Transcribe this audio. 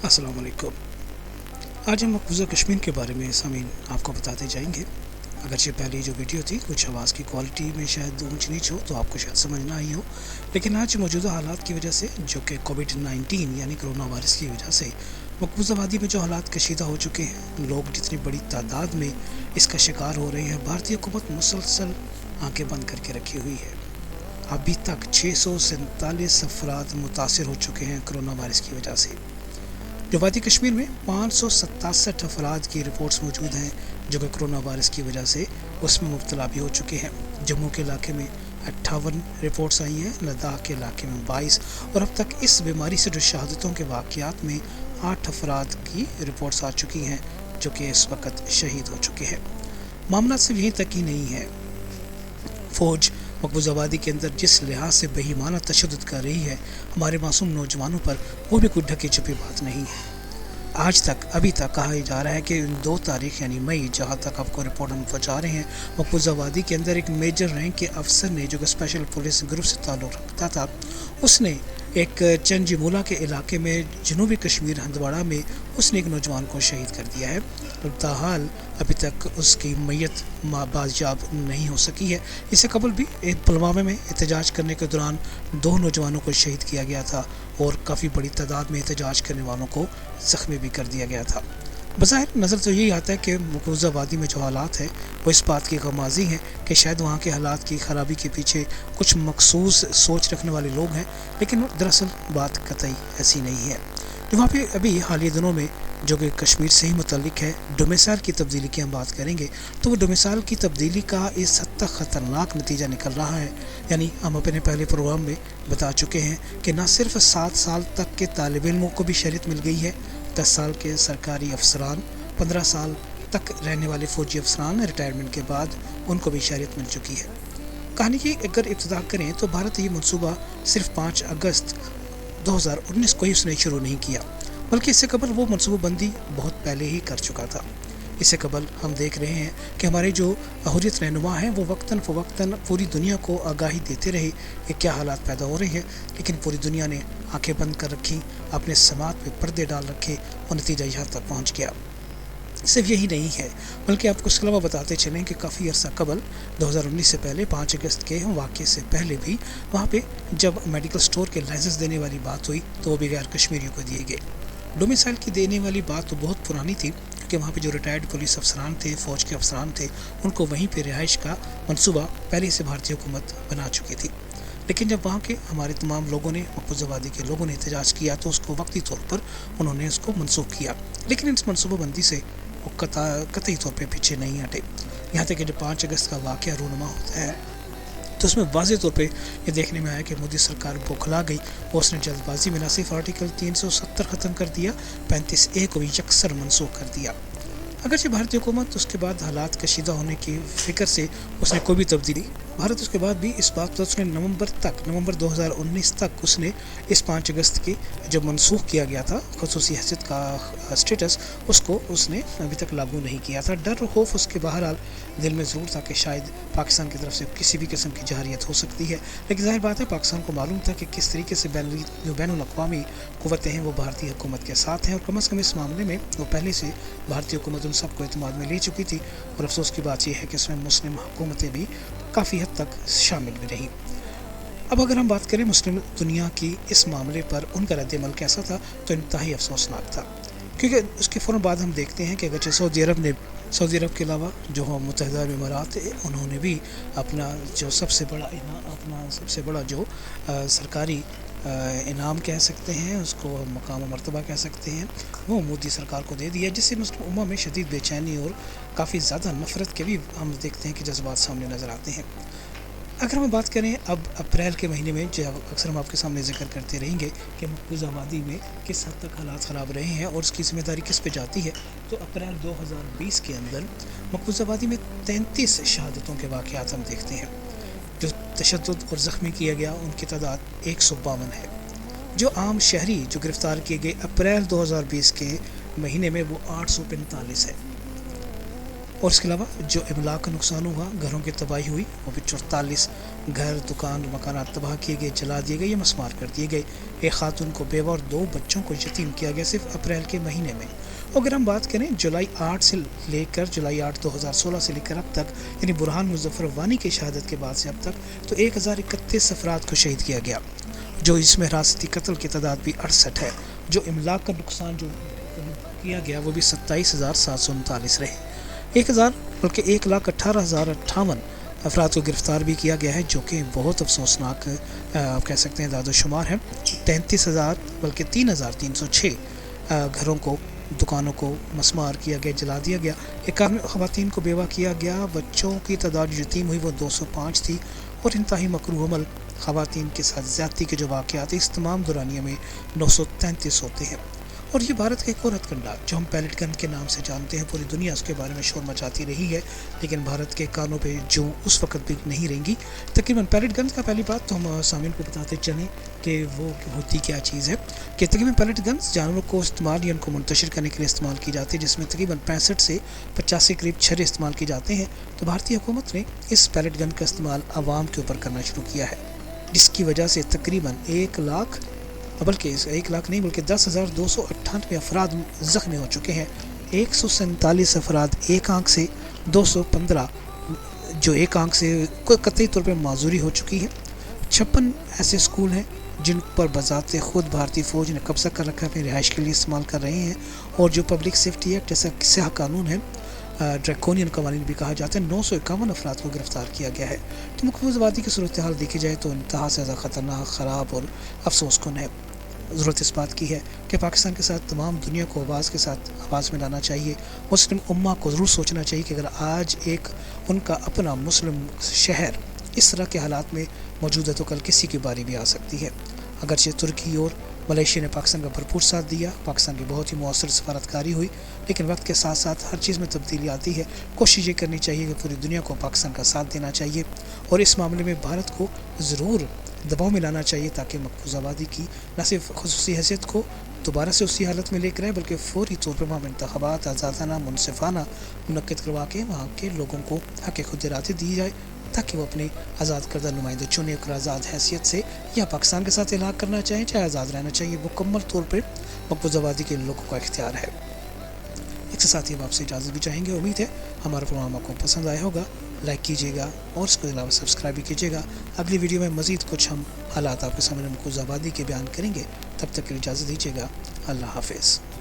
अस्सलाम वालेकुम। आज हम मकबूजा कश्मीर के बारे में सामीन आपको बताते जाएंगे। अगरचे पहले जो वीडियो थी कुछ आवाज़ की क्वालिटी में शायद ऊंच नीच हो तो आपको शायद समझ ना आई हो, लेकिन आज मौजूदा हालात की वजह से जो कि कोविड-19 यानी कोरोना वायरस की वजह से मकबूजा वादी में जो हालात कशीदा हो चुके हैं, लोग जितनी बड़ी तादाद में इसका शिकार हो रहे हैं, भारतीय हुकूमत मुसलसल आँखें बंद करके रखी हुई है। अभी तक 647 अफराद मुतासर हो चुके हैं कोरोना वायरस की वजह से। जो वादी कश्मीर में 567 अफराद की रिपोर्ट्स मौजूद हैं जो कि कोरोना वायरस की वजह से उसमें मुब्तला भी हो चुके हैं। जम्मू के इलाके में 58 रिपोर्ट्स आई हैं, लद्दाख के इलाके में 22 और अब तक इस बीमारी से जो शहादतों के वाक़यात में 8 अफराद की रिपोर्ट्स आ चुकी हैं जो कि इस वक्त शहीद हो चुके हैं। मामला सिर्फ यहीं तक ही नहीं है। फ़ौज मकबूजा वादी के अंदर जिस लिहाज से बेईमाना तशद्दुद कर रही है हमारे मासूम नौजवानों पर, वो भी कोई ढकी छुपी बात नहीं है। आज तक अभी तक कहा जा रहा है कि 2 तारीख यानी मई, जहाँ तक आपको रिपोर्ट हम पहुँचा रहे हैं, मकबूजा वादी के अंदर एक मेजर रैंक के अफसर ने जो कि स्पेशल पुलिस ग्रुप से ताल्लुक़ रखता था, उसने एक चंजीमूला के इलाके में जनूबी कश्मीर हंदवाड़ा में उसने एक नौजवान को शहीद कर दिया है। ताहाल अभी तक उसकी मैयत बाजियाब नहीं हो सकी है। इससे कबल भी एक पुलवामा में एहतजाज करने के दौरान 2 नौजवानों को शहीद किया गया था और काफ़ी बड़ी तादाद में एहतजाज करने वालों को ज़ख्मी भी कर दिया गया था। बज़ाहिर नज़र तो यही आता है कि मकबूजा वादी में जो हालात हैं वो इस बात की गमाज़ी हैं कि शायद वहाँ के हालात की ख़राबी के पीछे कुछ मखसूस सोच रखने वाले लोग हैं, लेकिन दरअसल बात कतई ऐसी नहीं है। जो वहाँ पे अभी हालिया दिनों में जो कि कश्मीर से ही मुतल्लिक है, डोमिसाइल की तब्दीली की हम बात करेंगे तो वो डोमिसाइल की तब्दीली का इस हद तक ख़तरनाक नतीजा निकल रहा है। यानी हम अपने पहले प्रोग्राम में बता चुके हैं कि न सिर्फ 7 साल तक के तालिब इल्मों को भी शरीयत मिल गई है, 10 साल के सरकारी अफसरान, 15 साल तक रहने वाले फ़ौजी अफसरान रिटायरमेंट के बाद उनको भी शरीयत मिल चुकी है। कहानी की अगर इब्तिदा करें तो भारत ये मनसूबा सिर्फ 5 अगस्त 2019 को ही उसने शुरू नहीं किया, बल्कि इससे कबल वो मनसूबाबंदी बहुत पहले ही कर चुका था। इससे कबल हम देख रहे हैं कि हमारे जो हुर्रियत रहनुमा हैं वो वक्तन फ़वक्तन पूरी दुनिया को आगाही देते रहे कि क्या हालात पैदा हो रहे हैं, लेकिन पूरी दुनिया ने आंखें बंद कर रखी, अपने समात पे पर्दे डाल रखे और नतीजा यहाँ तक पहुँच गया। सिर्फ यही नहीं है, बल्कि आपको इसके अलावा बताते चलें कि काफ़ी अर्सा कबल 2019 से पहले 5 अगस्त के वाक़े से पहले भी वहाँ पे जब मेडिकल स्टोर के लाइसेंस देने वाली बात हुई तो वो भी गैर कश्मीरियों को दिए गए। डोमिसाइल की देने वाली बात तो बहुत पुरानी थी क्योंकि वहाँ पे जो रिटायर्ड पुलिस अफसरान थे, फ़ौज के अफसरान थे, उनको वहीं पे रिहाइश का मंसूबा पहले से भारतीय हुकूमत बना चुकी थी। लेकिन जब वहाँ के हमारे तमाम लोगों ने, मकबूजा वादी के लोगों ने एहतजाज किया तो उसको वक्ती तौर पर उन्होंने उसको मनसूख किया, लेकिन इस मनसूबाबंदी से वो कतई तौर पर पीछे नहीं हटे। यहाँ तक कि जब 5 अगस्त का वाक़या रूनुमा होता है तो उसमें वाज़ेह तौर पे ये देखने में आया कि मोदी सरकार बौखला गई और उसने जल्दबाजी में न सिर्फ आर्टिकल 370 ख़त्म कर दिया, 35A को भी यकसर मनसूख कर दिया। अगरचे भारतीय हुकूमत उसके बाद हालात कशीदा होने की फ़िक्र से उसने कोई भी तब्दीली, भारत उसके बाद भी इस बात पर उसने नवंबर 2019 तक उसने इस 5 अगस्त की जब मनसूख किया गया था ख़ुसूसी हैसियत का स्टेटस, उसको उसने अभी तक लागू नहीं किया था। डर और खौफ उसके बहरहाल दिल में ज़रूर था कि शायद पाकिस्तान की तरफ से किसी भी किस्म की जहारियत हो सकती है, लेकिन ज़ाहिर बात है पाकिस्तान को मालूम था कि किस तरीके से जो बैनुल-अक़वामी क़ुव्वतें हैं वो भारतीय हुकूमत के साथ हैं और कम अज़ कम इस मामले में वो पहले से भारतीय हुकूमत उन सबको एतमाद में ले चुकी थी। और अफसोस की बात यह है कि इसमें मुस्लिम हुकूमतें भी काफ़ी हद तक शामिल भी रही। अब अगर हम बात करें मुस्लिम दुनिया की इस मामले पर उनका रद्द-ए-अमल कैसा था तो इंतहाई अफसोसनाक था, क्योंकि उसके फ़ौरन बाद हम देखते हैं कि अगरचे सऊदी अरब के अलावा जो मुत्तहिदा अरब इमारात है उन्होंने भी अपना जो सबसे बड़ा जो सरकारी इनाम कह सकते हैं, उसको मकाम व मर्तबा कह सकते हैं, वो मोदी सरकार को दे दिया, जिससे मुस्लिम उम्मा में शदीद बेचैनी और काफ़ी ज़्यादा नफ़रत के भी हम देखते हैं कि जज्बात सामने नज़र आते हैं। अगर हम बात करें अब अप्रैल के महीने में, जो अक्सर हम आपके सामने जिक्र करते रहेंगे कि मकबूजा वादी में किस हद तक हालात ख़राब रहे हैं और उसकी ज़िम्मेदारी किस पे जाती है, तो अप्रैल 2020 के अंदर मकबूजा वादी में 33 शहादतों के वाक़यात हम देखते हैं। जो तशद्दुद और ज़ख्मी किया गया उनकी तादाद 152 है। जो आम शहरी जो गिरफ़्तार किए गए अप्रैल 2020 के महीने में वो 845 है। और इसके अलावा जो इमलाक का नुकसान हुआ, घरों की तबाही हुई, वो भी 44 घर, दुकान, मकानात तबाह किए गए, जला दिए गए या मस्मार कर दिए गए। एक खातून को बेवा और 2 बच्चों को यतीम किया गया सिर्फ अप्रैल के महीने में। अगर हम बात करें जुलाई 8 से लेकर जुलाई 8 2016 से लेकर अब तक, यानी बुरहान मुजफ्फर वानी की शहादत के बाद से अब तक, तो 1031 अफराद को शहीद किया गया, जो इसमें हिरासती कत्ल की तादाद भी 68 है। जो इमलाक का नुकसान जो किया गया वो भी 27,739 रहे। 1,18,058 अफराद को गिरफ्तार भी किया गया है, जो कि बहुत अफसोसनाक आप कह सकते हैं दादोशुमार है। 3,306 घरों को, दुकानों को मस्मार किया गया, जला दिया गया। 51 ख़वातीन को बेवा किया गया। बच्चों की तादाद यतीम हुई वो 205 थी। और इंतहाई मकरूह अमल ख़वातीन के साथ ज़्यादती के जो वाक़यात इस तमाम दौरानिया में 933 होते हैं। और ये भारत का एक और हथकंडा जो हम पैलेट गन के नाम से जानते हैं, पूरी दुनिया उसके बारे में शोर मचाती रही है, लेकिन भारत के कानों पे जो उस वक्त भी नहीं रहेंगी। तकरीबन पैलेट गन का पहली बात तो हम सामीन को बताते चलें कि वो होती क्या चीज़ है। कि तकरीबन पैलेट गन्स जानवरों को इस्तेमाल या उनको मुंतशिर करने के लिए इस्तेमाल की जाती है, जिसमें तकरीबन 65 से 50 के करीब छर्रे इस्तेमाल किए जाते हैं। तो भारतीय हुकूमत ने इस पैलेट गन का इस्तेमाल आवाम के ऊपर करना शुरू किया है, जिसकी वजह से तकरीबन 1 लाख नहीं बल्कि 10,298 अफराद ज़ख्मी हो चुके हैं। 147 अफराद एक आंख से, 215 जो एक आंख से कतई तौर पर माजूरी हो चुकी है। 56 ऐसे स्कूल हैं जिन पर बज़ाते ख़ुद भारतीय फ़ौज ने कब्ज़ा कर रखा है, अपनी रिहाइश के लिए इस्तेमाल कर रहे हैं। और जो पब्लिक सेफ्टी एक्ट जैसा स्याह कानून है, ड्रैकोनियन कवानीन भी कहा जाता है, 951 अफराद को गिरफ़्तार किया गया है। तो मकबूज़ आबादी की सूरत हाल देखी जाए तो इंतहा से ज़्यादा ख़तरनाक, ख़राब और अफसोसकुन है। ज़रूरत इस बात की है कि पाकिस्तान के साथ तमाम दुनिया को आवाज़ में लाना चाहिए। मुस्लिम उम्मा को ज़रूर सोचना चाहिए कि अगर आज एक उनका अपना मुस्लिम शहर इस तरह के हालात में मौजूद है तो कल किसी की बारी भी आ सकती है। अगरचे तुर्की और मलेशिया ने पाकिस्तान का भरपूर साथ दिया, पाकिस्तान की बहुत ही मौसर सफारतकारी हुई, लेकिन वक्त के साथ साथ हर चीज़ में तब्दीली आती है। कोशिश ये करनी चाहिए कि पूरी दुनिया को पाकिस्तान का साथ देना चाहिए और इस मामले में भारत को ज़रूर दबाव में लाना चाहिए, ताकि मकबूज़ आबादी की न सिर्फ ख़ुसूसी हैसियत को दोबारा से उसी हालत में लेकर आए, बल्कि फौरी तौर पर वहाँ इंतख़ाबात आज़ादाना, मुनसिफ़ाना मुनक़्क़िद करवा के वहाँ के लोगों को हक़ खुद इरादे दी जाए, ताकि वो अपने आज़ाद करदा नुमाइंदे चुने और आज़ाद हैसियत से या पाकिस्तान के साथ इलाक़ करना चाहें, चाहे आज़ाद रहना चाहिए, मुकम्मल तौर पर मकबूज़ आबादी के लोगों का इख्तियार है। इसके साथ ही हम आपसे इजाज़त भी चाहेंगे। उम्मीद है हमारा प्रोग्राम आपको पसंद आया होगा। लाइक कीजिएगा और इसके अलावा सब्सक्राइब भी कीजिएगा। अगली वीडियो में मज़ीद कुछ हम हालात आपके सामने मकबूज़ आबादी के बयान करेंगे। तब तक के लिए इजाज़त दीजिएगा। अल्लाह हाफ़िज़।